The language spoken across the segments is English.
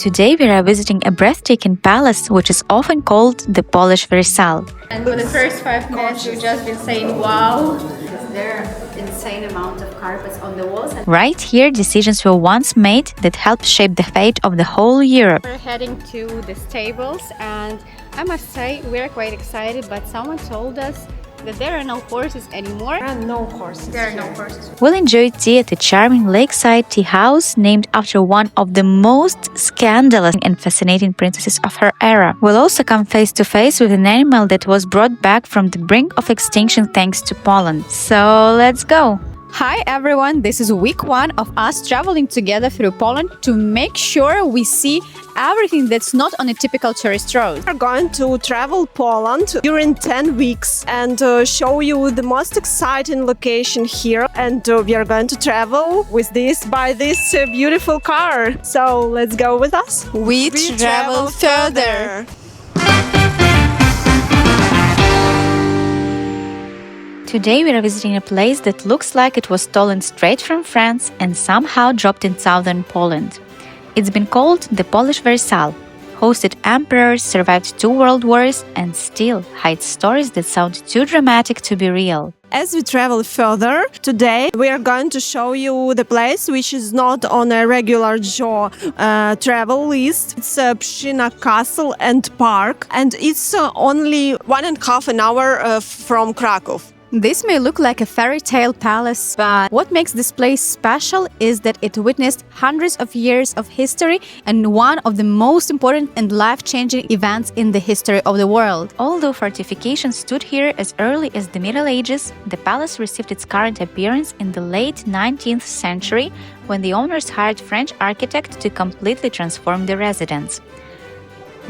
Today we are visiting a breathtaking palace which is often called the Polish Versailles. And for the first 5 minutes we've just been saying wow. There are insane amount of carpets on the walls. Right here, decisions were once made that helped shape the fate of the whole Europe. We're heading to the stables and I must say we're quite excited, but someone told us that there are no horses anymore. There are no horses. There are no horses. We'll enjoy tea at a charming lakeside tea house named after one of the most scandalous and fascinating princesses of her era. We'll also come face to face with an animal that was brought back from the brink of extinction thanks to Poland. So let's go! Hi everyone, this is week 1 of us traveling together through Poland to make sure we see everything that's not on a typical tourist road. We're going to travel Poland during 10 weeks and show you the most exciting location here, and we are going to travel with this beautiful car. So let's go with us. We travel further. Today we are visiting a place that looks like it was stolen straight from France and somehow dropped in southern Poland. It's been called the Polish Versailles, hosted emperors, survived 2 world wars, and still hides stories that sound too dramatic to be real. As we travel further, today we are going to show you the place which is not on a regular travel list. It's Pszczyna Castle and Park, and it's only 1.5 hours from Kraków. This may look like a fairy tale palace, but what makes this place special is that it witnessed hundreds of years of history and one of the most important and life-changing events in the history of the world. Although fortifications stood here as early as the Middle Ages, the palace received its current appearance in the late 19th century when the owners hired French architects to completely transform the residence.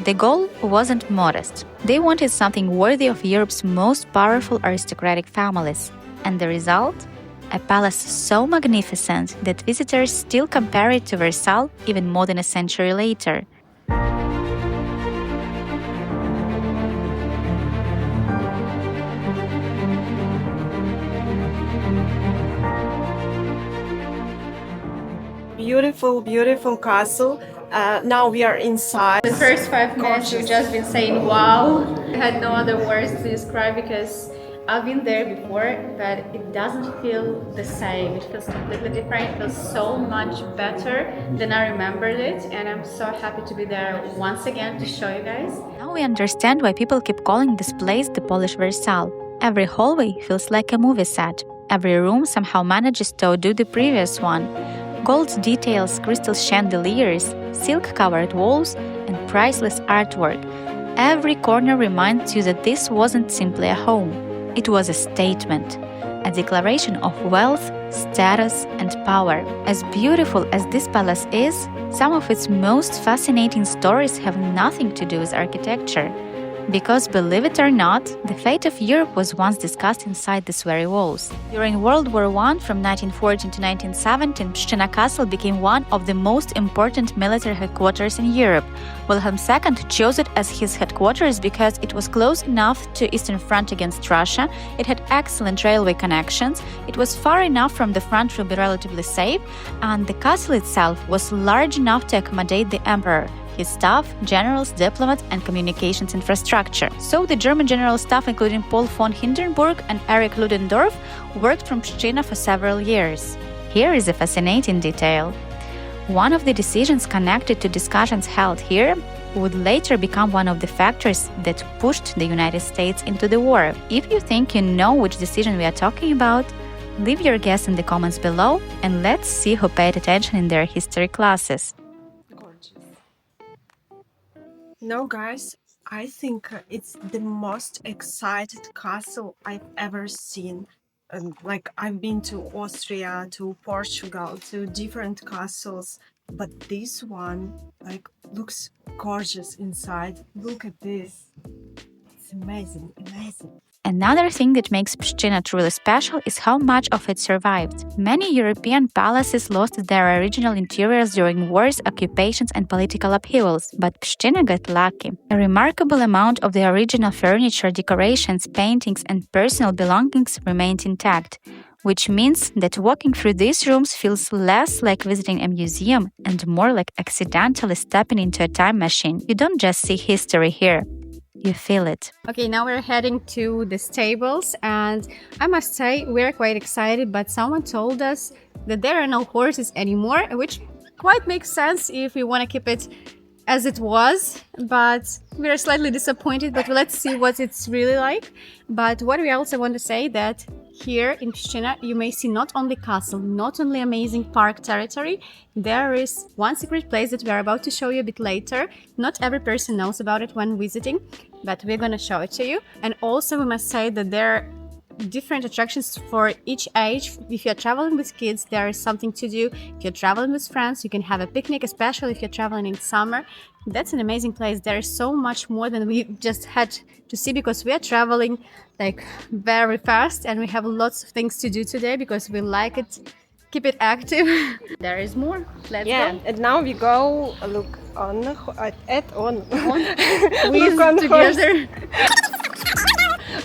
The goal wasn't modest. They wanted something worthy of Europe's most powerful aristocratic families. And the result? A palace so magnificent that visitors still compare it to Versailles even more than a century later. Beautiful, beautiful castle. Now we are inside. The first 5 minutes we've just been saying wow. I had no other words to describe because I've been there before, but it doesn't feel the same. It feels completely different. It feels so much better than I remembered it, and I'm so happy to be there once again to show you guys. Now we understand why people keep calling this place the Polish Versailles. Every hallway feels like a movie set. Every room somehow manages to outdo the previous one. Gold details, crystal chandeliers, silk-covered walls, and priceless artwork. Every corner reminds you that this wasn't simply a home. It was a statement, a declaration of wealth, status, and power. As beautiful as this palace is, some of its most fascinating stories have nothing to do with architecture. Because, believe it or not, the fate of Europe was once discussed inside these very walls. During World War I, from 1914 to 1917, Pszczyna Castle became one of the most important military headquarters in Europe. Wilhelm II chose it as his headquarters because it was close enough to Eastern Front against Russia, it had excellent railway connections, it was far enough from the front to be relatively safe, and the castle itself was large enough to accommodate the emperor, his staff, generals, diplomats, and communications infrastructure. So the German general staff, including Paul von Hindenburg and Erich Ludendorff, worked from Pszczyna for several years. Here is a fascinating detail. One of the decisions connected to discussions held here would later become one of the factors that pushed the United States into the war. If you think you know which decision we are talking about, leave your guess in the comments below and let's see who paid attention in their history classes. No, guys, I think it's the most excited castle I've ever seen. I've been to Austria, to Portugal, to different castles, but this one looks gorgeous inside. Look at this. It's amazing, amazing. Another thing that makes Pszczyna truly special is how much of it survived. Many European palaces lost their original interiors during wars, occupations, and political upheavals, but Pszczyna got lucky. A remarkable amount of the original furniture, decorations, paintings, and personal belongings remained intact. which means that walking through these rooms feels less like visiting a museum and more like accidentally stepping into a time machine. You don't just see history here, you feel it. Okay, now we're heading to the stables, and I must say we're quite excited, but someone told us that there are no horses anymore, which quite makes sense if we want to keep it as it was, but we're slightly disappointed, but let's see what it's really like. But what we also want to say that here in Pszczyna you may see not only castle, not only amazing park territory, there is one secret place that we are about to show you a bit later. Not every person knows about it when visiting, but we're gonna show it to you. And also we must say that there are different attractions for each age. If you're traveling with kids, there is something to do. If you're traveling with friends, you can have a picnic, especially if you're traveling in summer. That's an amazing place. There is so much more than we just had to see because we are traveling like very fast and we have lots of things to do today because we like it, keep it active. There is more. Let's go. And now we go look on We look on together.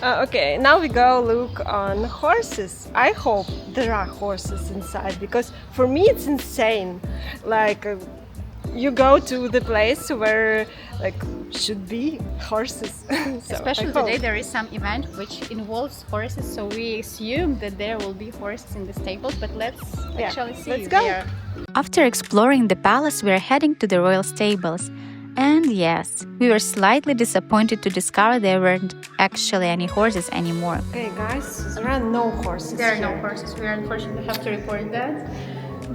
Okay, now we go look on horses. I hope there are horses inside because for me it's insane. Like you go to the place where like should be horses. So Especially today there is some event which involves horses, so we assume that there will be horses in the stables, but let's actually see. Let's go. There. After exploring the palace, we are heading to the royal stables. And yes, we were slightly disappointed to discover there weren't actually any horses anymore. Okay guys, there are no horses. There are no here. horses. We unfortunately have to report that.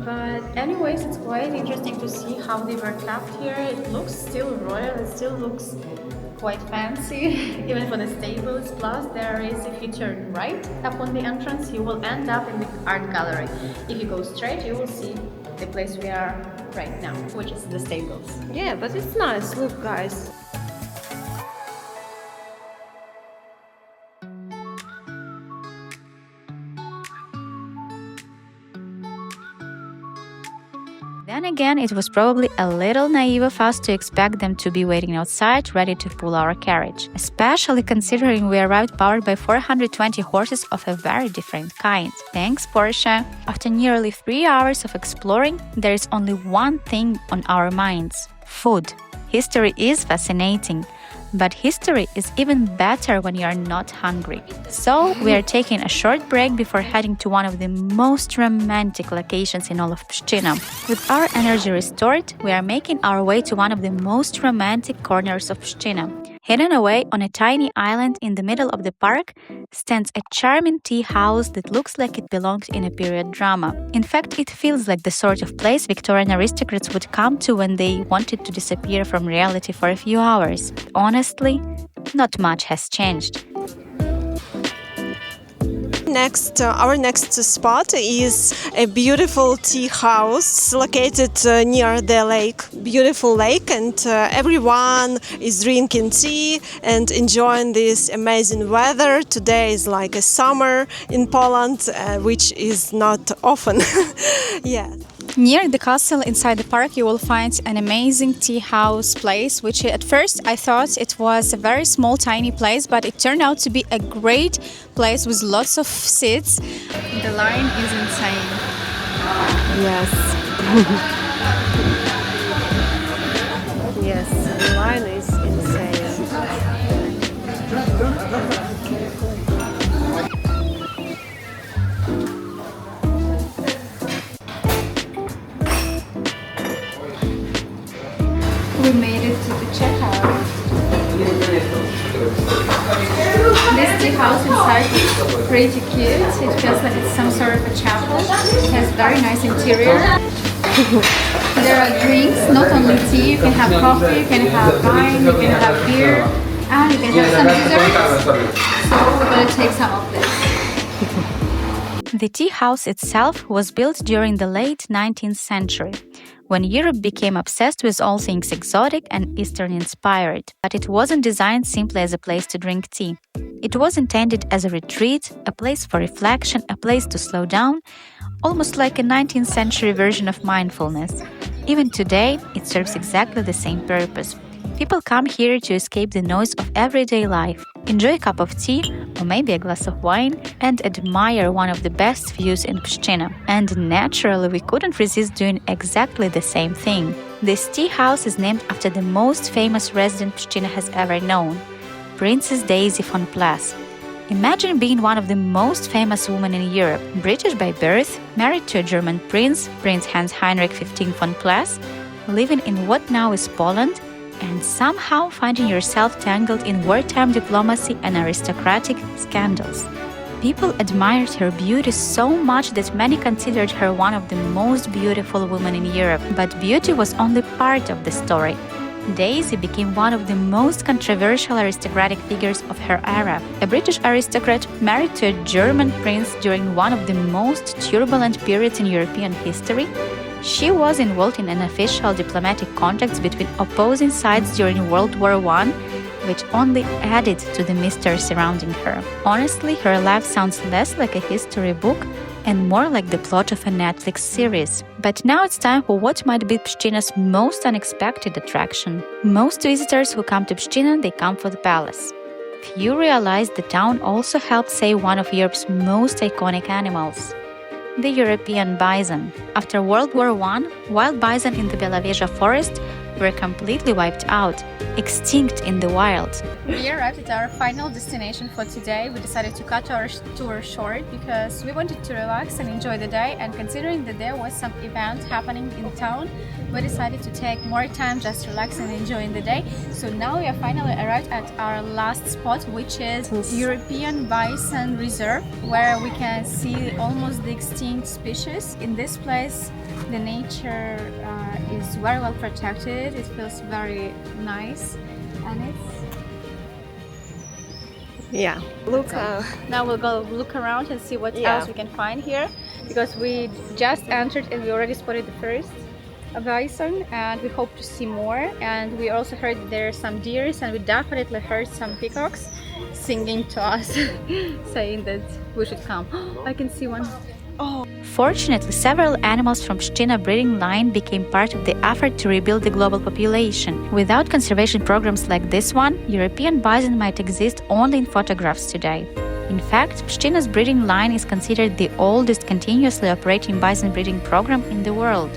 But anyways, it's quite interesting to see how they were kept here. It looks still royal. It still looks quite fancy, even for the stables. Plus, there is, if you turn right upon the entrance, you will end up in the art gallery. If you go straight, you will see the place we are right now, which is the stables. Yeah, but it's nice. Look guys. Then again, it was probably a little naive of us to expect them to be waiting outside, ready to pull our carriage, especially considering we arrived powered by 420 horses of a very different kind. Thanks, Porsche! After nearly 3 hours of exploring, there is only one thing on our minds: food. History is fascinating, but history is even better when you are not hungry. So, we are taking a short break before heading to one of the most romantic locations in all of Pszczyna. With our energy restored, we are making our way to one of the most romantic corners of Pszczyna. Hidden away on a tiny island in the middle of the park stands a charming tea house that looks like it belonged in a period drama. In fact, it feels like the sort of place Victorian aristocrats would come to when they wanted to disappear from reality for a few hours. Honestly, not much has changed. Our next spot is a beautiful tea house located near the lake. Beautiful lake, and everyone is drinking tea and enjoying this amazing weather. Today is like a summer in Poland, which is not often. Yeah. Near the castle inside the park you will find an amazing tea house place, which at first I thought it was a very small tiny place, but it turned out to be a great place with lots of seats. The line is insane. Yes. Yes, the line is insane. We made it to the checkout. This tea house inside is pretty cute. It feels like it's some sort of a chapel. It has very nice interior. There are drinks, not only tea. You can have coffee, you can have wine, you can have beer, and you can have some desserts. So we're going to take some of this. The tea house itself was built during the late 19th century, when Europe became obsessed with all things exotic and Eastern-inspired. But it wasn't designed simply as a place to drink tea. It was intended as a retreat, a place for reflection, a place to slow down, almost like a 19th century version of mindfulness. Even today, it serves exactly the same purpose. People come here to escape the noise of everyday life. enjoy a cup of tea or maybe a glass of wine, and admire one of the best views in Pszczyna. And naturally, we couldn't resist doing exactly the same thing. This tea house is named after the most famous resident Pszczyna has ever known, Princess Daisy von Plass. Imagine being one of the most famous women in Europe, British by birth, married to a German prince, Prince Hans Heinrich XV von Plass, living in what now is Poland, and somehow finding yourself tangled in wartime diplomacy and aristocratic scandals. People admired her beauty so much that many considered her one of the most beautiful women in Europe. But beauty was only part of the story. Daisy became one of the most controversial aristocratic figures of her era. A British aristocrat married to a German prince during one of the most turbulent periods in European history, she was involved in unofficial diplomatic contacts between opposing sides during World War I, which only added to the mystery surrounding her. Honestly, her life sounds less like a history book and more like the plot of a Netflix series. But now it's time for what might be Pszczyna's most unexpected attraction. Most visitors who come to Pszczyna, they come for the palace. Few realize the town also helped save one of Europe's most iconic animals, the European bison. After World War I, wild bison in the Belovezha forest were completely wiped out, extinct in the wild. We arrived at our final destination for today. We decided to cut our tour short because we wanted to relax and enjoy the day, and considering that there was some event happening in town, we decided to take more time just relaxing and enjoying the day. So now we have finally arrived at our last spot, which is European Bison Reserve, where we can see almost the extinct species. In this place, the nature is very well protected. It feels very nice, and Yeah. Look, now we'll go look around and see what Yeah. else we can find here, because we just entered and we already spotted the first bison, and we hope to see more. And we also heard that there are some deers, and we definitely heard some peacocks singing to us, saying that we should come. I can see one. Fortunately, several animals from Pszczyna breeding line became part of the effort to rebuild the global population. Without conservation programs like this one, European bison might exist only in photographs today. In fact, Pszczyna's breeding line is considered the oldest continuously operating bison breeding program in the world.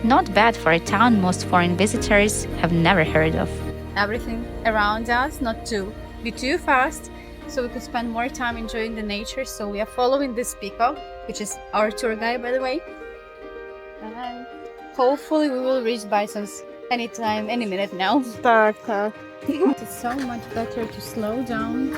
Not bad for a town most foreign visitors have never heard of. Everything around us, not to be too fast, so we could spend more time enjoying the nature. So we are following this peacock, which is our tour guide, by the way. And hopefully we will reach bisons anytime, any minute now. так. It's so much better to slow down.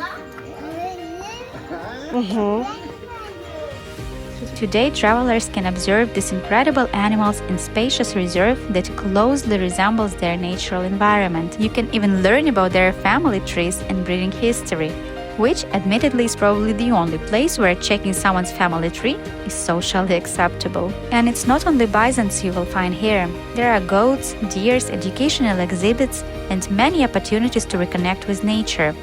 Today, travelers can observe these incredible animals in spacious reserve that closely resembles their natural environment. You can even learn about their family trees and breeding history, which admittedly is probably the only place where checking someone's family tree is socially acceptable. And it's not only bisons you will find here. There are goats, deers, educational exhibits, and many opportunities to reconnect with nature.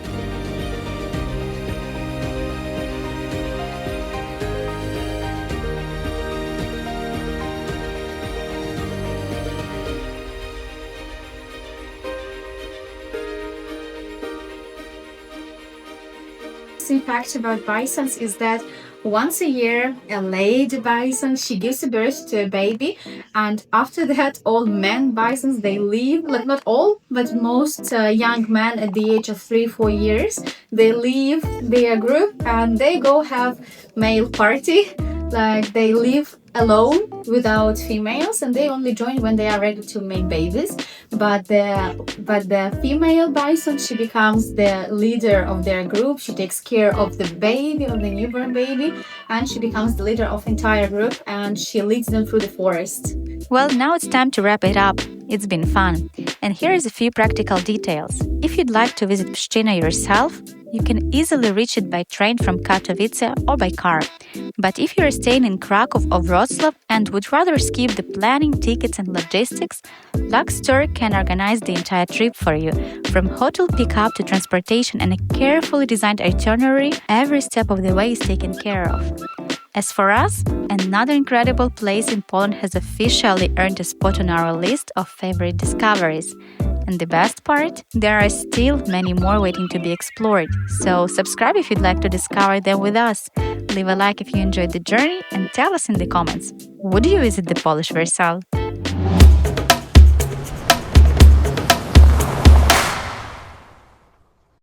Interesting fact about bisons is that once a year, a lady bison, she gives birth to a baby, and after that, all men bisons, they leave, like not all, but most young men at the age of 3-4 years, they leave their group and they go have male party, like they live alone without females, and they only join when they are ready to make babies. But the female bison, she becomes the leader of their group. She takes care of the baby, of the newborn baby, and she becomes the leader of entire group, and she leads them through the forest. Well, now it's time to wrap it up. It's been fun. And here is a few practical details. If you'd like to visit Pszczyna yourself, you can easily reach it by train from Katowice or by car. But if you're staying in Kraków or Wrocław and would rather skip the planning, tickets and logistics, Lux Tour can organize the entire trip for you. From hotel pickup to transportation and a carefully designed itinerary, every step of the way is taken care of. As for us, another incredible place in Poland has officially earned a spot on our list of favorite discoveries. And the best part? There are still many more waiting to be explored. So subscribe if you'd like to discover them with us. Leave a like if you enjoyed the journey and tell us in the comments, would you visit the Polish Versailles?